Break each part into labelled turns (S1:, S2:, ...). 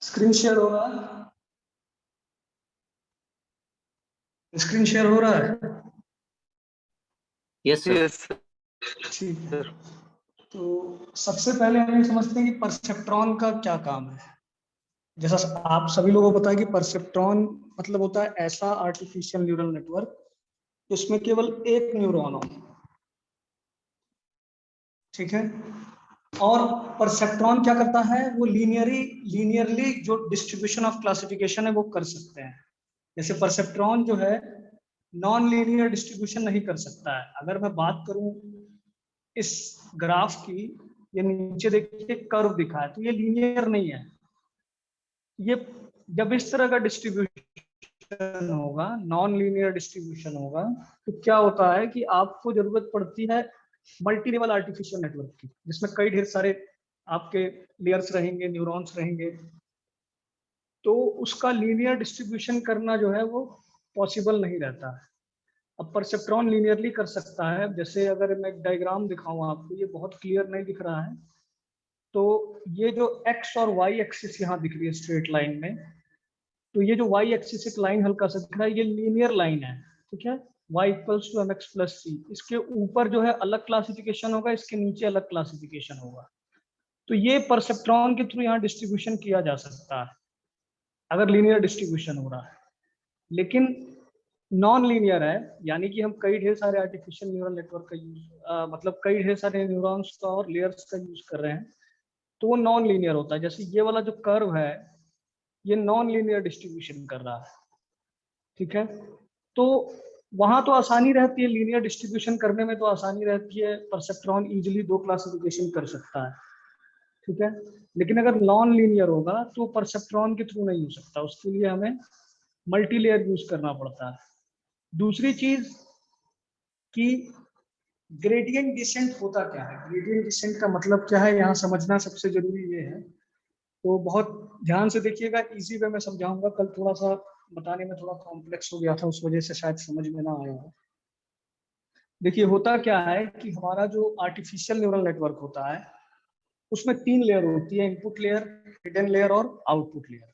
S1: Screen share हो रहा है? स्क्रीन शेयर हो रहा है?
S2: Yes sir.
S1: ठीक है। तो सबसे पहले हम ये समझते हैं कि परसेप्ट्रॉन का क्या काम है। जैसा आप सभी लोगों को पता है कि परसेप्ट्रॉन मतलब होता है ऐसा आर्टिफिशियल न्यूरल नेटवर्क जिसमें केवल एक न्यूरॉन हो। ठीक है। और परसेप्ट्रॉन क्या करता है, वो लीनियरली जो डिस्ट्रीब्यूशन ऑफ क्लासिफिकेशन है वो कर सकते हैं। जैसे परसेप्ट्रॉन जो है नॉन लीनियर डिस्ट्रीब्यूशन नहीं कर सकता है। अगर मैं बात करूं इस ग्राफ की, ये नीचे देखिए कर्व दिखा है, तो ये लीनियर नहीं है। ये जब इस तरह का डिस्ट्रीब्यूशन होगा, नॉन लीनियर डिस्ट्रीब्यूशन होगा, तो क्या होता है कि आपको जरूरत पड़ती है मल्टी लेवल आर्टिफिशियल नेटवर्क की, जिसमें कई ढेर सारे आपके लेयर्स रहेंगे, न्यूरॉन्स रहेंगे। तो उसका लीनियर डिस्ट्रीब्यूशन करना जो है वो पॉसिबल नहीं रहता है। अब परसेप्ट्रॉन लीनियरली कर सकता है। जैसे अगर मैं एक डायग्राम दिखाऊं आपको, ये बहुत क्लियर नहीं दिख रहा है, तो ये जो एक्स और वाई एक्सिस यहाँ दिख रही है स्ट्रेट लाइन में, तो ये जो वाई एक्सिस एक लाइन हल्का सा दिख रहा है, ये लीनियर लाइन है। ठीक है, y equals to mx plus C. इसके ऊपर जो है अलग क्लासिफिकेशन होगा, इसके नीचे अलग क्लासिफिकेशन होगा। तो ये परसेप्ट्रॉन के थ्रू यहाँ डिस्ट्रीब्यूशन किया जा सकता है अगर लीनियर डिस्ट्रीब्यूशन हो रहा है। लेकिन नॉन लीनियर है, यानी कि हम कई ढेर सारे आर्टिफिशियल न्यूरल नेटवर्क का यूज मतलब कई ढेर सारे न्यूरॉन्स का और लेयर्स का यूज कर रहे हैं, तो वो नॉन लीनियर होता है। जैसे ये वाला जो कर्व है, ये नॉन लीनियर डिस्ट्रीब्यूशन कर रहा है। ठीक है, तो वहां तो आसानी रहती है, लीनियर डिस्ट्रीब्यूशन करने में तो आसानी रहती है, परसेप्ट्रॉन इजीली दो क्लासिफिकेशन कर सकता है। ठीक है, लेकिन अगर नॉन लीनियर होगा तो परसेप्ट्रॉन के थ्रू नहीं हो सकता, उसके लिए हमें मल्टी लेयर यूज करना पड़ता है। दूसरी चीज कि ग्रेडियंट डिसेंट होता क्या है, ग्रेडियंट डिसेंट का मतलब क्या है, यहाँ समझना सबसे जरूरी ये है। तो बहुत ध्यान से देखिएगा, इजी वे में समझाऊंगा। कल थोड़ा सा बताने में थोड़ा कॉम्प्लेक्स हो गया था, उस वजह से शायद समझ में ना आया हो। देखिए होता क्या है कि हमारा जो आर्टिफिशियल न्यूरल नेटवर्क होता है उसमें तीन लेयर होती है, इनपुट लेयर, हिडन लेयर और आउटपुट लेयर।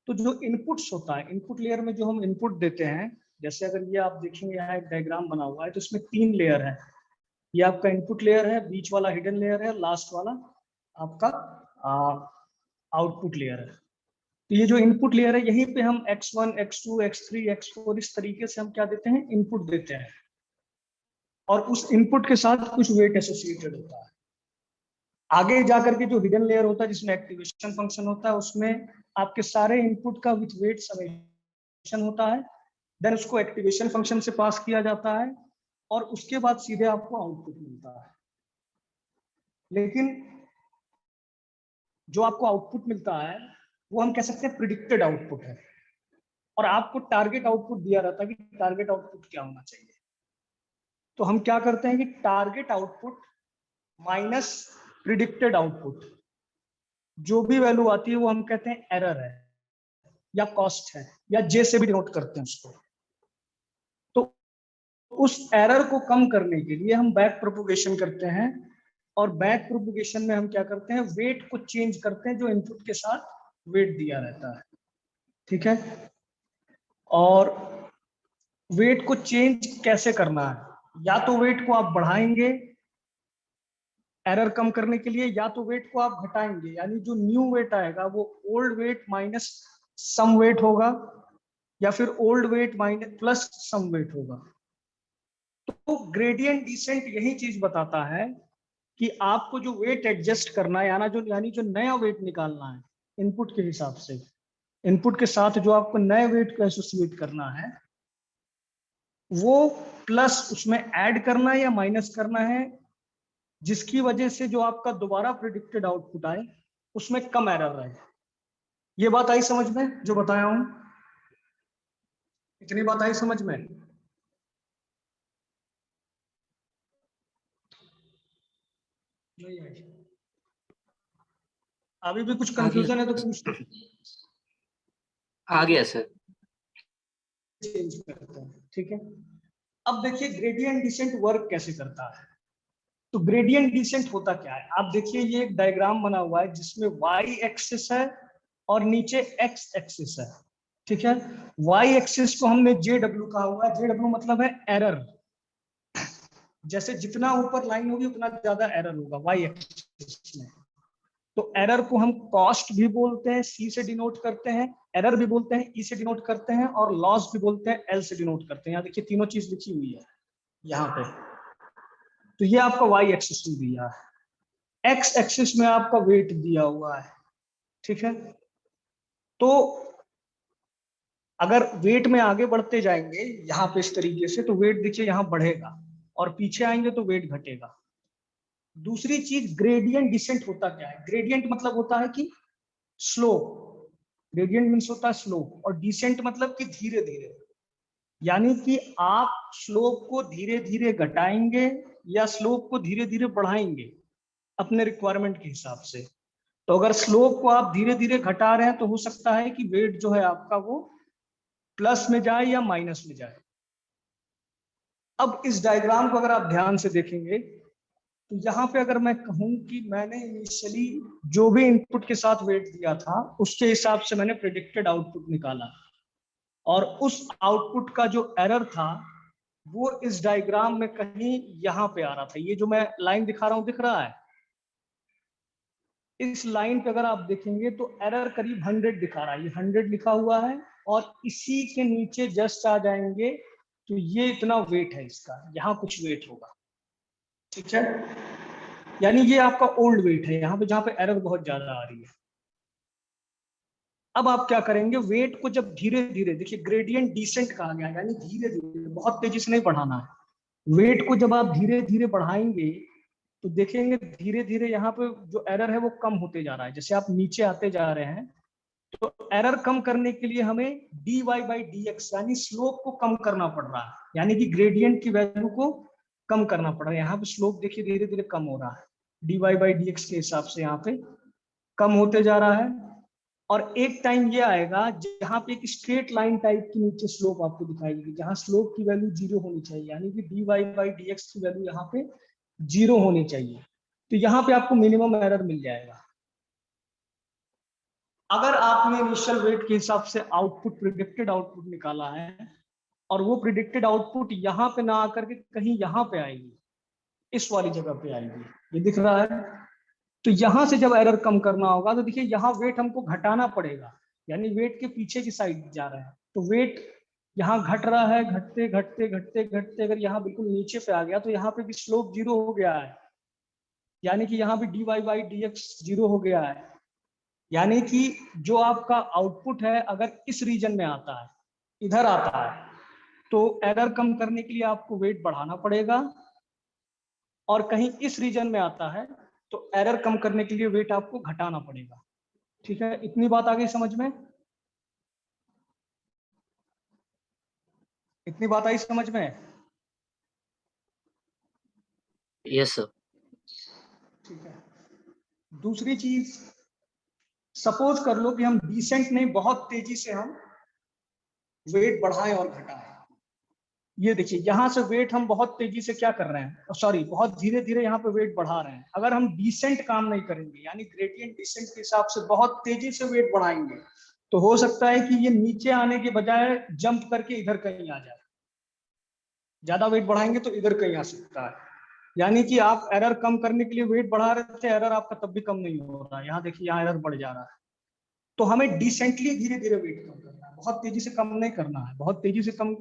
S1: तो जो इनपुट्स होता है, इनपुट लेयर में जो हम इनपुट देते हैं, जैसे अगर ये आप देखेंगे यहाँ एक डायग्राम बना हुआ है, तो इसमें तीन लेयर है। ये आपका इनपुट लेयर है, बीच वाला हिडन लेयर है, लास्ट वाला आपका आउटपुट लेयर है। तो ये जो इनपुट लेयर है, यहीं पे हम x1, x2, x3, x4 इस तरीके से हम क्या देते हैं, इनपुट देते हैं। और उस इनपुट के साथ कुछ वेट एसोसिएटेड होता है। आगे जाकर के जो हिडन लेयर होता है जिसमें एक्टिवेशन फंक्शन होता है, उसमें आपके सारे इनपुट का विथ वेट समेशन होता है। देन उसको एक्टिवेशन फंक्शन से पास किया जाता है और उसके बाद सीधे आपको आउटपुट मिलता है। लेकिन जो आपको आउटपुट मिलता है वो हम कह सकते हैं प्रिडिक्टेड आउटपुट है, और आपको टारगेट आउटपुट दिया रहता है कि टारगेट आउटपुट क्या होना चाहिए। तो हम क्या करते हैं कि target output minus predicted output, जो भी वैल्यू आती है वो हम कहते हैं एरर है या कॉस्ट है, या जे से भी डिनोट करते हैं उसको। तो उस एरर को कम करने के लिए हम बैक प्रोपोगेशन करते हैं, और बैक प्रोपोगेशन में हम क्या करते हैं, वेट को चेंज करते हैं जो इनपुट के साथ वेट दिया रहता है। ठीक है, और वेट को चेंज कैसे करना है, या तो वेट को आप बढ़ाएंगे एरर कम करने के लिए, या तो वेट को आप घटाएंगे, यानी जो न्यू वेट आएगा वो old weight minus some weight होगा, या फिर old weight minus plus some weight होगा। तो ग्रेडियंट डिसेंट यही चीज बताता है कि आपको जो वेट एडजस्ट करना है, यानी जो नया वेट निकालना है इनपुट के हिसाब से, इनपुट के साथ जो आपको नए वेट को एसोसिएट करना है, वो प्लस उसमें ऐड करना है या माइनस करना है, जिसकी वजह से जो आपका दोबारा प्रिडिक्टेड आउटपुट आए उसमें कम एरर रहे। ये बात आई समझ में जो बताया हूं? इतनी बात आई समझ में? नहीं आई? अभी भी कुछ कंफ्यूजन है तो पूछ दो।
S2: आ गया सर।
S1: चेंज करते हैं। ठीक है, अब देखिए ग्रेडियंट डिसेंट वर्क कैसे करता है। तो ग्रेडियंट डिसेंट होता क्या है, आप देखिए ये एक डायग्राम बना हुआ है जिसमें y एक्सिस है और नीचे एक्स एक्सिस है, ठीक है। वाई एक्सिस को हमने जेडब्ल्यू कहा हुआ है। जेडब्ल्यू मतलब है एरर, जैसे जितना ऊपर लाइन होगी उतना ज्यादा एरर होगा वाई एक्सिस में। तो एरर को हम कॉस्ट भी बोलते हैं, सी से डिनोट करते हैं, एरर भी बोलते हैं, ई से डिनोट करते हैं, और लॉस भी बोलते हैं, एल से डिनोट करते हैं। यहाँ देखिए तीनों चीज लिखी हुई है यहाँ पे। तो ये आपका वाई एक्सिस में दिया है, एक्स एक्सिस में आपका वेट दिया हुआ है, ठीक है। तो अगर वेट में आगे बढ़ते जाएंगे यहाँ पे इस तरीके से, तो वेट देखिए यहाँ बढ़ेगा, और पीछे आएंगे तो वेट घटेगा। दूसरी चीज ग्रेडियंट डिसेंट होता क्या है? ग्रेडियंट मतलब होता है कि स्लोप, ग्रेडियंट मीन्स होता है स्लोप, और डिसेंट मतलब कि धीरे धीरे, यानी कि आप स्लोप को धीरे धीरे घटाएंगे या स्लोप को धीरे धीरे बढ़ाएंगे अपने रिक्वायरमेंट के हिसाब से। तो अगर स्लोप को आप धीरे धीरे घटा रहे हैं तो हो सकता है कि वेट जो है आपका वो प्लस में जाए या माइनस में जाए। अब इस डायग्राम को अगर आप ध्यान से देखेंगे तो यहाँ पे अगर मैं कहूं कि मैंने इनिशियली जो भी इनपुट के साथ वेट दिया था उसके हिसाब से मैंने प्रेडिक्टेड आउटपुट निकाला, और उस आउटपुट का जो एरर था वो इस डायग्राम में कहीं यहाँ पे आ रहा था। ये जो मैं लाइन दिखा रहा हूं दिख रहा है, इस लाइन पे अगर आप देखेंगे तो एरर करीब 100 दिखा रहा है, ये 100 लिखा हुआ है, और इसी के नीचे जस्ट आ जाएंगे तो ये इतना वेट है इसका, यहाँ कुछ वेट होगा, ठीक है। यानी ये आपका ओल्ड वेट है यहाँ पे, जहाँ पे एरर बहुत ज्यादा आ रही है। अब आप क्या करेंगे, वेट को जब धीरे धीरे, देखिए ग्रेडियंट डिसेंट कहा गया, यानी धीरे धीरे, बहुत तेजी से नहीं बढ़ाना है। वेट को जब आप धीरे धीरे बढ़ाएंगे तो देखेंगे धीरे धीरे यहाँ पे जो एरर है वो कम होते जा रहा है। जैसे आप नीचे आते जा रहे हैं तो एरर कम करने के लिए हमें dy बाई dx यानी स्लोप को कम करना पड़ रहा है, यानी कि ग्रेडियंट की वैल्यू को कम करना पड़ रहा है। यहाँ पे स्लोप देखिए धीरे धीरे कम हो रहा है, dy बाई dx के हिसाब से यहाँ पे कम होते जा रहा है। और एक टाइम ये आएगा जहां पे एक स्ट्रेट लाइन टाइप की नीचे स्लोप आपको दिखाई देगी, जहां स्लोप की वैल्यू 0 होनी चाहिए, यानी कि dy बाई dx की वैल्यू यहाँ पे 0 होनी चाहिए। तो यहाँ पे आपको मिनिमम एरर मिल जाएगा। अगर आपने इनिशियल वेट के हिसाब से आउटपुट, प्रिडिक्टेड आउटपुट निकाला है, और वो प्रिडिक्टेड आउटपुट यहाँ पे ना आकर के कहीं यहाँ पे आएगी, इस वाली जगह पे आएगी, ये दिख रहा है। तो यहां से जब एरर कम करना होगा तो देखिए यहाँ वेट हमको घटाना पड़ेगा, यानी वेट के पीछे की साइड जा रहा है। तो वेट यहाँ घट रहा है, घटते घटते घटते घटते अगर यहाँ बिल्कुल नीचे पे आ गया तो यहाँ पे भी स्लोप 0 हो गया है, यानी कि यहाँ भी dy बाई dx 0 हो गया है। यानी कि जो आपका आउटपुट है अगर इस रीजन में आता है, इधर आता है, तो एरर कम करने के लिए आपको वेट बढ़ाना पड़ेगा, और कहीं इस रीजन में आता है तो एरर कम करने के लिए वेट आपको घटाना पड़ेगा, ठीक है। इतनी बात आ गई समझ में? इतनी बात आई समझ में?
S2: Yes sir.
S1: ठीक है। दूसरी चीज, सपोज कर लो कि हम डिसेंट नहीं, बहुत तेजी से हम वेट बढ़ाएं और घटाएं। ये देखिए यहाँ से वेट हम बहुत तेजी से क्या कर रहे हैं, सॉरी बहुत धीरे धीरे यहाँ पे वेट बढ़ा रहे हैं। अगर हम डिसेंट काम नहीं करेंगे, यानी ग्रेडियंट डिसेंट के हिसाब से बहुत तेजी से वेट बढ़ाएंगे, तो हो सकता है कि ये नीचे आने के बजाय जंप करके इधर कहीं आ जाए। ज्यादा वेट बढ़ाएंगे तो इधर कहीं आ सकता है, यानी कि आप एरर कम करने के लिए वेट बढ़ा रहे थे, एरर आपका तब भी कम नहीं हो रहा है। यहाँ देखिए यहाँ एरर बढ़ जा रहा है। तो हमें डिसेंटली धीरे धीरे वेट कम करना है, बहुत तेजी से कम नहीं करना है, बहुत तेजी से कम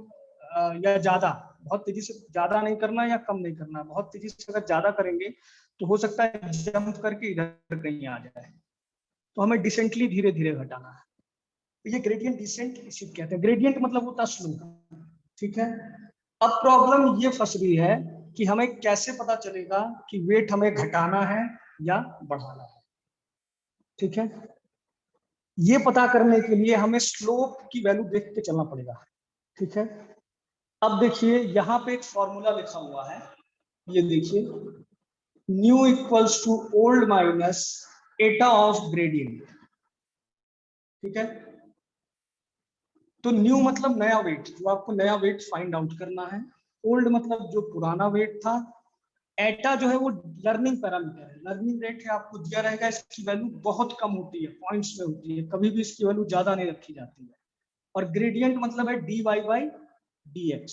S1: या ज्यादा, बहुत तेजी से ज्यादा नहीं करना या कम नहीं करना। बहुत तेजी से अगर ज्यादा करेंगे तो हो सकता है जंप करके इधर कहीं आ जाए। तो हमें डिसेंटली धीरे धीरे घटाना है। तो ये ग्रेडियंट डिसेंट इसी कहते हैं। ग्रेडियंट मतलब होता है स्लो, ठीक है। अब प्रॉब्लम ये फंस रही है कि हमें कैसे पता चलेगा कि वेट हमें घटाना है या बढ़ाना है, ठीक है। ये पता करने के लिए हमें स्लोप की वैल्यू देख के चलना पड़ेगा, ठीक है। अब देखिए यहाँ पे एक फॉर्मूला लिखा हुआ है, ये देखिए, new equals to old minus eta of gradient, ठीक है। तो न्यू मतलब नया वेट, जो आपको नया वेट फाइंड आउट करना है। ओल्ड मतलब जो पुराना वेट था, एटा जो है वो लर्निंग पैरामीटर है, लर्निंग रेट है, आपको दिया रहेगा, इसकी वैल्यू बहुत कम होती है, पॉइंट्स में होती है, कभी भी इसकी वैल्यू ज्यादा नहीं रखी जाती है। और ग्रेडियंट मतलब है dy बाई dx,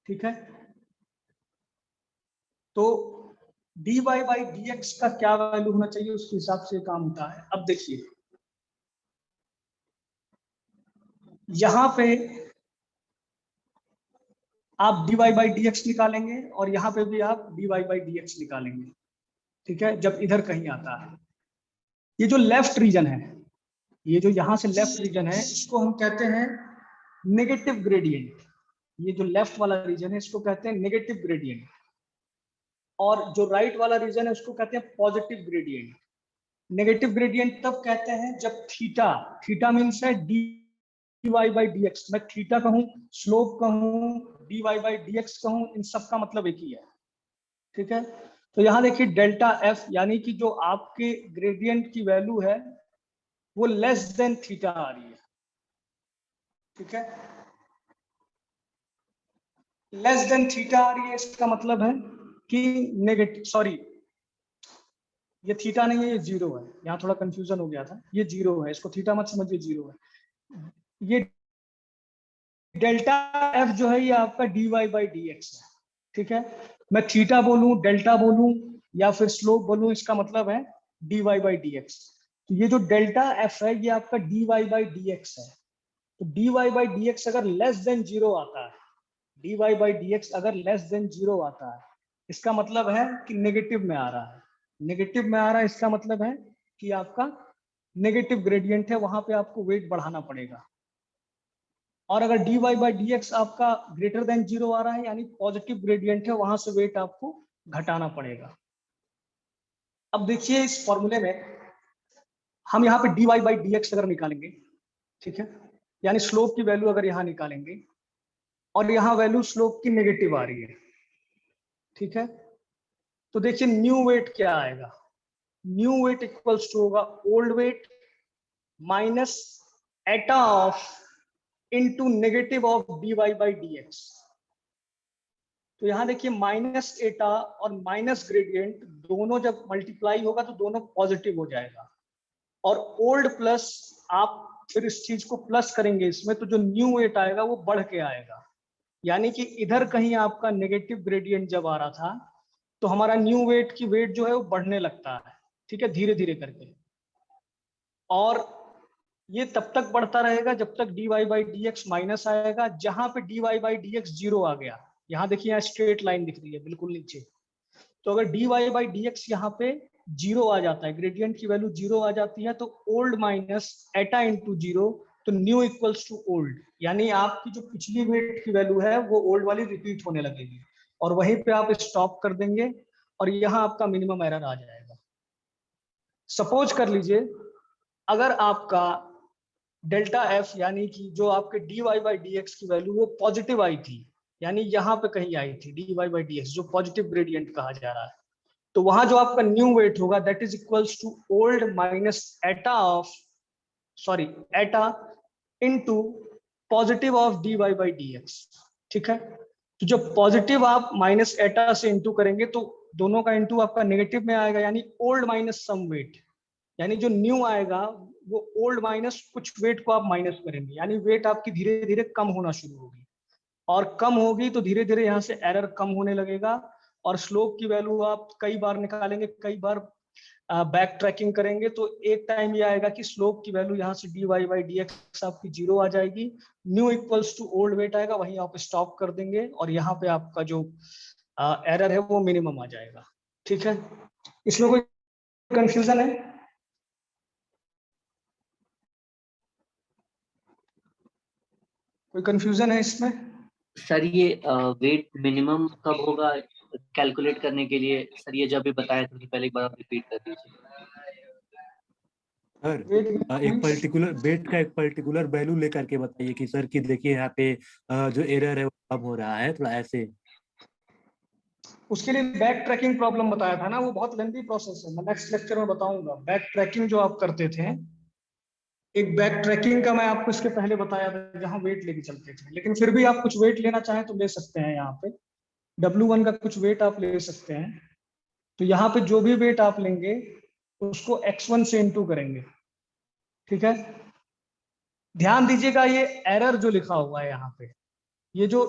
S1: ठीक है। तो dy बाई dx का क्या वैल्यू होना चाहिए, उसके हिसाब से काम होता है। अब देखिए यहां पे आप dy बाई dx निकालेंगे और यहाँ पे भी आप dy बाई dx निकालेंगे, ठीक है, जब इधर कहीं आता है। ये जो लेफ्ट रीजन है, ये जो यहाँ से लेफ्ट रीजन है, इसको हम कहते हैं नेगेटिव ग्रेडियंट। ये जो लेफ्ट वाला रीजन है इसको कहते हैं नेगेटिव ग्रेडियंट, और जो राइट वाला रीजन है उसको कहते हैं पॉजिटिव ग्रेडियंट। नेगेटिव ग्रेडियंट तब कहते हैं जब थीटा, थीटा मीन्स है dy बाई dx, मैं थीटा कहूं, स्लोप कहूं, dy बाई dx कहूं, इन सब का मतलब एक ही है, ठीक है। तो यहाँ देखिए डेल्टा f, यानी कि जो आपके ग्रेडियंट की वैल्यू है वो लेस देन थीटा आ रही है, ठीक है, लेस देन थीटा आ रही है। इसका मतलब है कि नेगेटिव, सॉरी ये थीटा नहीं है, ये जीरो है, यहाँ थोड़ा कंफ्यूजन हो गया था, ये जीरो है, इसको थीटा मत समझिए, जीरो है। ये डेल्टा एफ जो है ये आपका dy बाई dx है, ठीक है। मैं थीटा बोलूं, डेल्टा बोलूं या फिर स्लोप बोलूं, इसका मतलब है dy बाई dx। तो ये जो डेल्टा एफ है ये आपका dy बाई dx है। तो dy बाई dx अगर लेस देन जीरो आता है, dy बाई dx अगर लेस देन जीरो आता है, इसका मतलब है कि नेगेटिव में आ रहा है। नेगेटिव में आ रहा है इसका मतलब है कि आपका नेगेटिव ग्रेडियंट है, वहां पे आपको वेट बढ़ाना पड़ेगा। और अगर dy बाई dx आपका ग्रेटर देन जीरो आ रहा है, यानी पॉजिटिव ग्रेडियंट है, वहां से वेट आपको घटाना पड़ेगा। अब देखिए इस फॉर्मूले में हम यहाँ पे dy बाई dx अगर निकालेंगे, ठीक है, यानी स्लोप की वैल्यू अगर यहाँ निकालेंगे और यहाँ वैल्यू स्लोप की नेगेटिव आ रही है, ठीक है, तो देखिए न्यू वेट क्या आएगा। न्यू वेट इक्वल्स टू होगा old weight minus eta of into negative of dy by dx। तो यहाँ देखिए माइनस एटा और माइनस ग्रेडियंट दोनों जब मल्टीप्लाई होगा तो दोनों पॉजिटिव हो जाएगा, और ओल्ड प्लस आप फिर इस चीज को प्लस करेंगे इसमें, तो जो न्यू वेट आएगा वो बढ़ के आएगा। यानी कि इधर कहीं आपका नेगेटिव ग्रेडियंट जब आ रहा था तो हमारा न्यू वेट की वेट जो है वो बढ़ने लगता है, ठीक है, धीरे धीरे करके। और ये तब तक बढ़ता रहेगा जब तक dy बाई dx माइनस आएगा। जहां पे dy बाई dx जीरो आ गया, यहाँ देखिए यहाँ स्ट्रेट लाइन दिख रही है बिल्कुल नीचे, तो अगर dy बाई dx यहाँ पे जीरो आ जाता है, ग्रेडियंट की वैल्यू जीरो आ जाती है, तो ओल्ड माइनस एटा इंटू जीरो, तो न्यू इक्वल्स टू ओल्ड, यानी आपकी जो पिछली वेट की वैल्यू है वो ओल्ड वाली रिपीट होने लगेगी, और वहीं पे आप स्टॉप कर देंगे और यहाँ आपका मिनिमम एरर आ जाएगा। सपोज कर लीजिए अगर आपका डेल्टा एफ यानी कि जो आपके dy बाई dx की वैल्यू वो पॉजिटिव आई थी, यानी यहाँ पे कहीं आई थी dy बाई dx, जो पॉजिटिव ग्रेडियंट कहा जा रहा है, तो वहां जो आपका न्यू वेट होगा that is equals to old minus eta of, sorry eta into positive of dy by dx, ठीक है। तो जब पॉजिटिव आप माइनस एटा से इंटू करेंगे तो दोनों का इंटू आपका नेगेटिव में आएगा, यानी ओल्ड माइनस सम वेट, यानी जो न्यू आएगा वो ओल्ड माइनस कुछ वेट को आप माइनस करेंगे, यानी वेट आपकी धीरे धीरे कम होना शुरू होगी, और कम होगी तो धीरे धीरे यहाँ से एरर कम होने लगेगा, और स्लोप की वैल्यू आप कई बार निकालेंगे, कई बार बैक ट्रैकिंग करेंगे, तो एक टाइम ये आएगा कि स्लोप की वैल्यू यहाँ से dy बाई dx आपकी जीरो आ जाएगी, new equals to old weight आएगा, वहीं आप स्टॉप कर देंगे, और यहाँ पे आपका जो एरर है वो मिनिमम आ जाएगा, ठीक है। इसमें कोई कंफ्यूजन है? कोई कंफ्यूजन है इसमें?
S2: सर ये वेट मिनिमम कब होगा कैलकुलेट करने के लिए? सर ये जब भी बताया था पहले एक बार आप रिपीट कर दीजिए।
S3: सर एक पर्टिकुलर वेट का एक पर्टिकुलर वैल्यू लेकर के बताइए कि सर कि देखिए यहाँ पे जो एरर है वो कम हो रहा है, थोड़ा ऐसे।
S1: उसके लिए बैक ट्रैकिंग प्रॉब्लम बताया था ना, वो बहुत लेंथी प्रोसेस है, मैं नेक्स्ट लेक्चर में बताऊंगा। बैक ट्रैकिंग जो आप करते थे, एक बैक ट्रैकिंग का मैं आपको इसके पहले बताया था जहां वेट लेके चलते थे, लेकिन फिर भी आप कुछ वेट लेना चाहें तो ले सकते हैं यहाँ पे। W1 का कुछ वेट आप ले सकते हैं। तो यहाँ पे जो भी वेट आप लेंगे उसको x1 से इंटू करेंगे, ठीक है। ध्यान दीजिएगा ये एरर जो लिखा हुआ है यहाँ पे, ये जो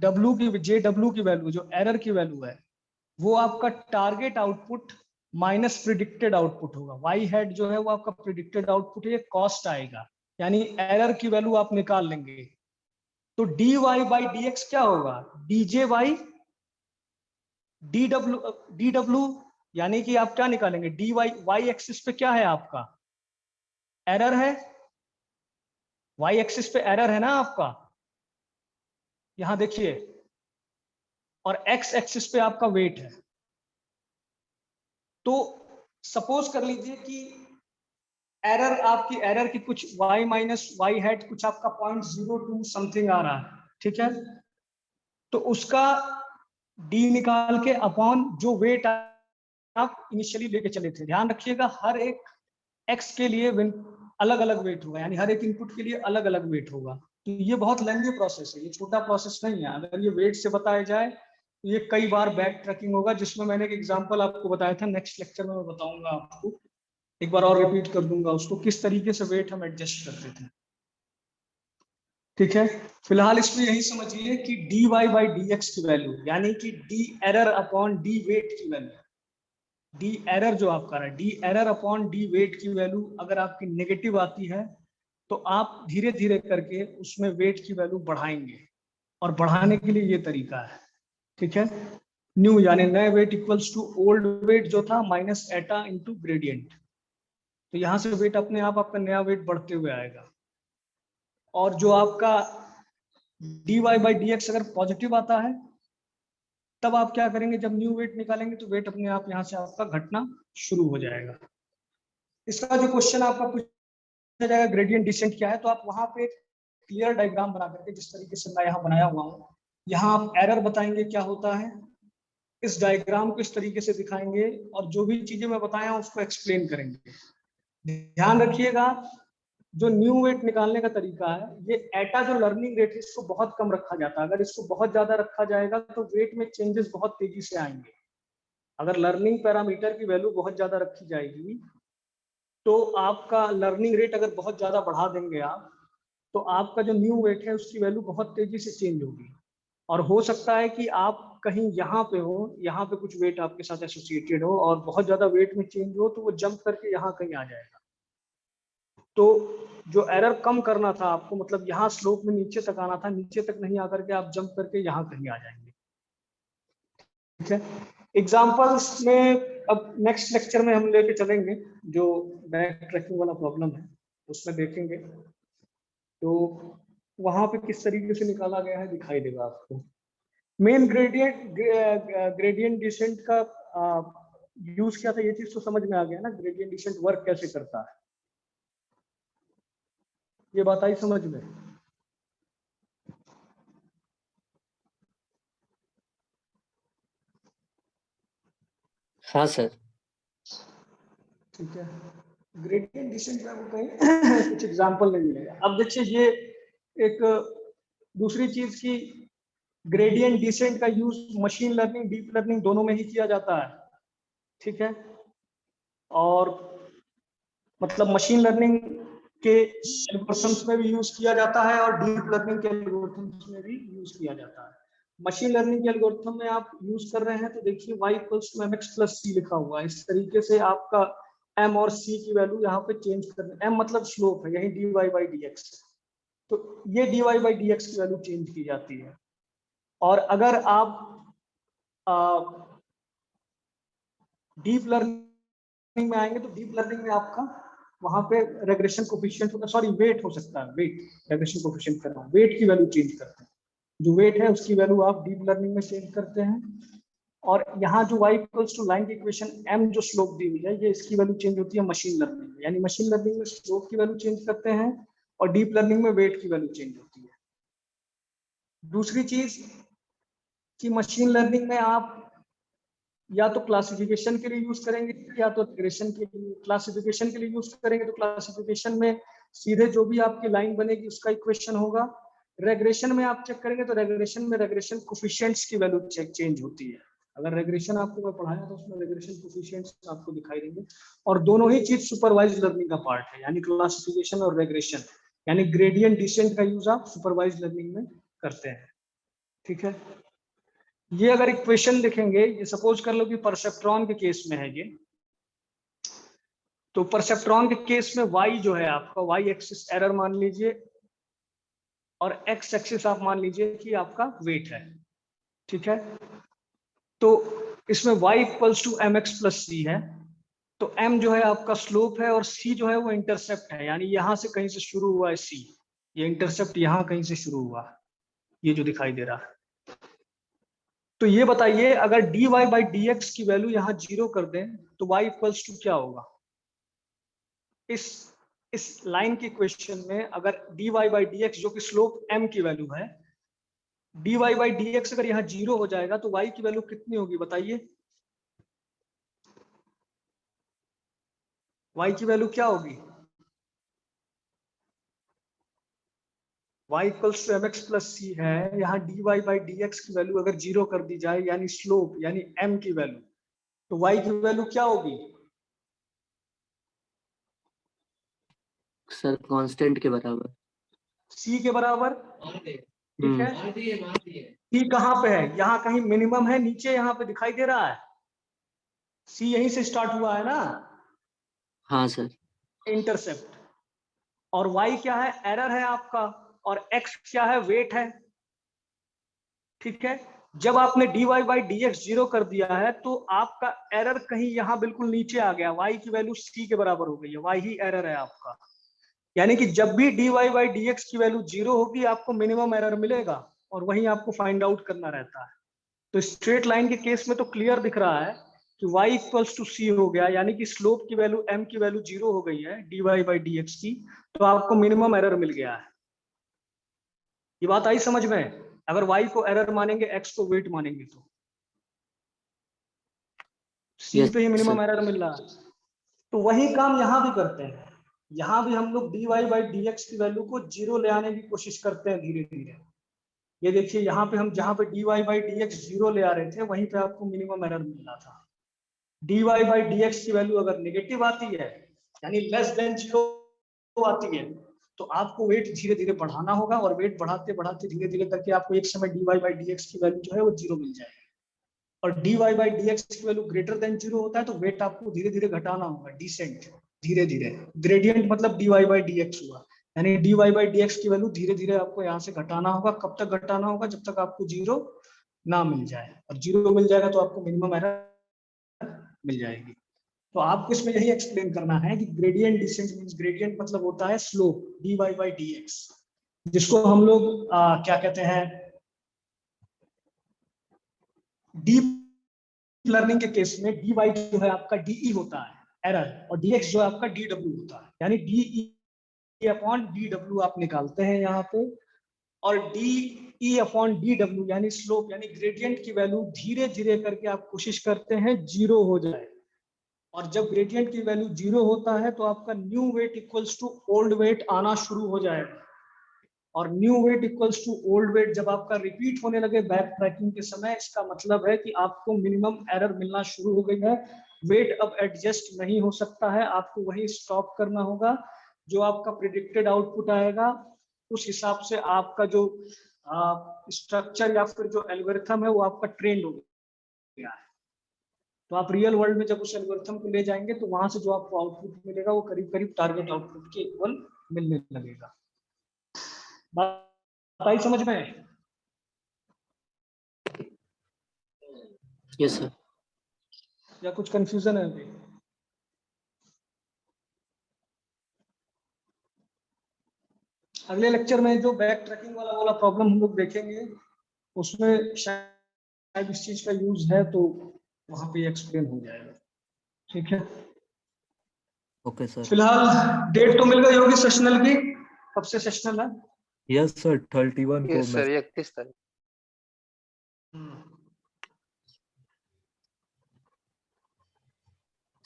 S1: JW की वैल्यू, जो एरर की वैल्यू है, वो आपका target output minus predicted output होगा। वाई हेड जो है वो आपका प्रिडिक्टेड आउटपुट है, ये कॉस्ट आएगा, यानी एरर की वैल्यू आप निकाल लेंगे। तो dy बाई dx क्या होगा, dj बाई dw, यानी कि आप क्या निकालेंगे, dy वाई एक्सिस पे क्या है आपका, एरर है, वाई एक्सिस पे एरर है ना आपका, यहां देखिए, और एक्स एक्सिस पे आपका वेट है। तो सपोज कर लीजिए कि एरर, आपकी एरर की कुछ y माइनस वाई हेड कुछ आपका 0.02 समथिंग आ रहा है, ठीक है। तो उसका d निकाल के अपॉन जो वेट आप इनिशियली लेके चले थे। ध्यान रखिएगा हर एक x के लिए अलग अलग वेट होगा, यानी हर एक इनपुट के लिए अलग अलग वेट होगा। तो ये बहुत लेंथी प्रोसेस है, ये छोटा प्रोसेस नहीं है। अगर ये वेट से बताया जाए तो ये कई बार बैक ट्रैकिंग होगा, जिसमें मैंने एक एग्जांपल आपको बताया था, नेक्स्ट लेक्चर में मैं बताऊंगा आपको, एक बार और रिपीट कर दूंगा उसको, किस तरीके से वेट हम एडजस्ट करते थे, ठीक है। फिलहाल इसमें यही समझिए कि dy बाई dx की वैल्यू, यानी कि d error upon d weight की वैल्यू, डी एरर जो आपका रहा है, d error upon d weight की वैल्यू अगर आपकी नेगेटिव आती है तो आप धीरे धीरे करके उसमें वेट की वैल्यू बढ़ाएंगे, और बढ़ाने के लिए ये तरीका है, ठीक है। न्यू यानी नए weight equals to old weight जो था माइनस एटा इंटू ग्रेडियंट। तो यहां से वेट अपने आप आपका नया वेट बढ़ते हुए आएगा। और जो आपका dy बाई dx अगर पॉजिटिव आता है तब आप क्या करेंगे, जब न्यू वेट निकालेंगे तो वेट अपने आप यहाँ से आपका घटना शुरू हो जाएगा। इसका जो क्वेश्चन आपका पूछा जाएगा ग्रेडियंट डिसेंट क्या है, तो आप वहां पे क्लियर डायग्राम बना करके, जिस तरीके से मैं यहाँ बनाया हुआ हूँ, यहाँ आप एरर बताएंगे क्या होता है, इस डायग्राम को इस तरीके से दिखाएंगे, और जो भी चीजें मैं बताया उसको एक्सप्लेन करेंगे। ध्यान रखिएगा जो न्यू वेट निकालने का तरीका है, ये एटा जो लर्निंग रेट है इसको बहुत कम रखा जाता है। अगर इसको बहुत ज्यादा रखा जाएगा तो वेट में चेंजेस बहुत तेजी से आएंगे। अगर लर्निंग पैरामीटर की वैल्यू बहुत ज्यादा रखी जाएगी तो आपका लर्निंग रेट अगर बहुत ज्यादा बढ़ा देंगे आप, तो आपका जो न्यू वेट है उसकी वैल्यू बहुत तेजी से चेंज होगी। और हो सकता है कि आप कहीं यहाँ पे हो, यहाँ पे कुछ वेट आपके साथ एसोसिएटेड हो और बहुत ज्यादा वेट में चेंज हो, तो वो जंप करके यहाँ कहीं आ जाएगा। तो जो एरर कम करना था आपको, मतलब यहाँ स्लोप में नीचे तक आना था, नीचे तक नहीं आकर के आप जंप करके यहाँ कहीं आ जाएंगे, ठीक है। एग्जाम्पल्स में अब नेक्स्ट लेक्चर में हम लेके चलेंगे, जो बैक ट्रैकिंग वाला प्रॉब्लम है उसमें देखेंगे, तो वहां पे किस तरीके से निकाला गया है दिखाई देगा आपको। मेन ग्रेडियंट डिसेंट का यूज क्या था, ये चीज तो समझ में आ गया ना, ग्रेडियंट डिसेंट वर्क कैसे करता है, ये बात आई समझ में।
S2: हाँ सर।
S1: ठीक है, ग्रेडियंट डिसेंट में आपको कहीं कुछ एग्जांपल नहीं मिलेगा। अब देखिए ये एक दूसरी चीज की, ग्रेडियंट डिसेंट का use machine learning deep learning दोनों में ही किया जाता है, ठीक है। और मतलब मशीन लर्निंग के एल्गोरिथम्स में भी यूज किया जाता है और डीप लर्निंग के एल्गोरिथम्स में भी यूज किया जाता है। मशीन लर्निंग के एल्गोरिथम में आप यूज कर रहे हैं तो देखिए y = mx + c लिखा हुआ है, इस तरीके से आपका m और c की वैल्यू यहाँ पे चेंज करना, m मतलब स्लोप है, यही dy बाई dx, तो ये dy बाई dx की वैल्यू चेंज की जाती है। और अगर आप डीप लर्निंग में आएंगे तो डीप लर्निंग में आपका वहां पे रेग्रेशन कोफिशिएंट होगा, सॉरी वेट हो सकता है, वेट रेग्रेशन कोफिशिएंट कर रहा हूं, वेट की वैल्यू चेंज करते हैं, जो वेट है उसकी वैल्यू आप डीप लर्निंग में चेंज करते हैं। और यहाँ जो y = लाइन की इक्वेशन m जो स्लोप दी हुई है, ये इसकी वैल्यू चेंज होती है मशीन लर्निंग में, यानी मशीन लर्निंग में स्लोप की वैल्यू चेंज करते हैं और डीप लर्निंग में वेट की वैल्यू चेंज होती है। दूसरी चीज कि मशीन लर्निंग में आप या तो क्लासिफिकेशन के लिए यूज करेंगे या तो रिग्रेशन के लिए। क्लासिफिकेशन के लिए यूज करेंगे तो क्लासिफिकेशन में सीधे जो भी आपकी लाइन बनेगी उसका इक्वेशन होगा, रेग्रेशन में आप चेक करेंगे तो रेग्रेशन में रेग्रेशन कोफिशिएंट्स की वैल्यू चेंज होती है। अगर रेग्रेशन आपको मैं पढ़ाया तो उसमें रेग्रेशन कोफिशिएंट्स आपको दिखाई देंगे। और दोनों ही चीज सुपरवाइज लर्निंग का पार्ट है, यानी क्लासिफिकेशन और रेग्रेशन, यानी ग्रेडियंट डिसेंट का यूज आप सुपरवाइज लर्निंग में करते हैं। ठीक है, ये अगर इक्वेशन देखेंगे, ये सपोज कर लो कि परसेप्ट्रॉन के केस में है ये, तो परसेप्ट्रॉन के केस में y जो है आपका y एक्सिस एरर मान लीजिए और x एक्सिस आप मान लीजिए कि आपका वेट है। ठीक है, तो इसमें y equals to M X plus C है, तो m जो है आपका स्लोप है और c जो है वो इंटरसेप्ट है, यानी यहां से कहीं से शुरू हुआ है c, ये इंटरसेप्ट यहां कहीं से शुरू हुआ, ये जो दिखाई दे रहा है। तो ये बताइए अगर dy बाई डी एक्स की वैल्यू यहाँ 0 कर दें तो y इक्वल्स टू क्या होगा? इस लाइन की क्वेश्चन में अगर dy बाई डी एक्स जो कि स्लोप m की वैल्यू है, dy बाई डी एक्स अगर यहाँ 0 हो जाएगा तो y की वैल्यू कितनी होगी बताइए? y की वैल्यू क्या होगी? y equals to M X plus C है, यहाँ dy बाई डी एक्स की वैल्यू अगर 0 कर दी जाए, यानी स्लोप यानी m की वैल्यू, तो y की वैल्यू क्या होगी?
S2: सर कांस्टेंट के बराबर,
S1: c के बराबर। ठीक है, c कहाँ पे है? यहाँ कहीं मिनिमम है, नीचे यहाँ पे दिखाई दे रहा है, c यहीं से स्टार्ट हुआ है ना,
S2: हाँ सर,
S1: इंटरसेप्ट। और y क्या है? एरर है आपका, और x क्या है? वेट है। ठीक है, जब आपने dy बाई डी एक्स 0 कर दिया है तो आपका एरर कहीं यहाँ बिल्कुल नीचे आ गया, y की वैल्यू c के बराबर हो गई है, y ही एरर है आपका। यानी कि जब भी dy बाई डी एक्स की वैल्यू 0 होगी आपको मिनिमम एरर मिलेगा, और वही आपको फाइंड आउट करना रहता है। तो स्ट्रेट लाइन के केस में तो क्लियर दिख रहा है कि y इक्वल्स टू c हो गया, यानी कि स्लोप की वैल्यू m की वैल्यू 0 हो गई है dy बाई डी एक्स की, तो आपको मिनिमम एरर मिल गया है। ये बात आई समझ में? अगर y को एरर मानेंगे, x को वेट मानेंगे, तो c
S2: यस
S1: पे ही मिनिमम
S2: सर,
S1: एरर मिल रहा है। तो वही काम यहाँ भी करते हैं, यहाँ भी हम लोग dy बाई डी एक्स की वैल्यू को 0 ले आने की कोशिश करते हैं धीरे धीरे। ये देखिए यहाँ पे हम जहाँ पे dy बाई डी एक्स 0 ले आ रहे थे, वहीं पे आपको मिनिमम एरर मिल रहा था। dy बाई डी एक्स की वैल्यू अगर नेगेटिव आती है, यानी लेस देन 0 आती है, तो आपको वेट धीरे धीरे बढ़ाना होगा, और वेट बढ़ाते बढ़ाते धीरे धीरे करके आपको एक समय dy बाई डी एक्स की वैल्यू जो है वो 0 मिल जाएगी। और dy बाई डी एक्स की वैल्यू ग्रेटर देन 0 होता है तो वेट आपको धीरे धीरे घटाना होगा, डिसेंट, धीरे धीरे। ग्रेडियंट मतलब dy बाई डी एक्स हुआ, यानी dy बाई डी एक्स की वैल्यू धीरे धीरे आपको यहाँ से घटाना होगा। कब तक घटाना होगा? जब तक आपको 0 ना मिल जाए, और 0 मिल जाएगा तो आपको मिनिमम एरर मिल जाएगी। तो आपको इसमें यही एक्सप्लेन करना है कि ग्रेडियंट डिसेंट मींस, ग्रेडियंट मतलब होता है slope dy by D x, जिसको हम लोग क्या कहते हैं, डीप लर्निंग के केस में dy जो है आपका de होता है एरर, और dx जो है आपका dw होता है, यानी de अपॉन dw आप निकालते हैं यहाँ पे, और de अपॉन dw यानी स्लोप यानी ग्रेडियंट की वैल्यू धीरे धीरे करके आप कोशिश करते हैं 0 हो जाए। और जब ग्रेडियंट की वैल्यू 0 होता है तो आपका new weight equals to old weight आना शुरू हो जाएगा, और new weight equals to old weight जब आपका रिपीट होने लगे बैक ट्रैकिंग के समय, इसका मतलब है कि आपको मिनिमम एरर मिलना शुरू हो गई है। वेट अब एडजस्ट नहीं हो सकता है, आपको वही स्टॉप करना होगा। जो आपका प्रिडिक्टेड आउटपुट आएगा उस हिसाब से आपका जो स्ट्रक्चर या फिर जो एल्गोरिथम है वो आपका ट्रेंड हो गया है। तो आप रियल वर्ल्ड में जब उस एल्गोरिथम को ले जाएंगे तो वहां से जो आपको आउटपुट मिलेगा वो करीब करीब टारगेट आउटपुट के इक्वल मिलने लगेगा। बात आई समझ में?
S2: Yes sir.
S1: या कुछ कंफ्यूजन है अभी? अगले लेक्चर में जो बैक ट्रैकिंग वाला प्रॉब्लम हम लोग देखेंगे, उसमें शायद इस चीज का यूज है, तो वहां पे एक्सप्लेन हो जाएगा। ठीक है,
S3: ओके सर।
S1: फिलहाल डेट तो मिल गई होगी सेशनल की, कब से सेशनल है?
S3: यस सर, 31 को।
S4: यस सर, 31 तारीख।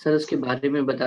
S2: सर उसके बारे में बता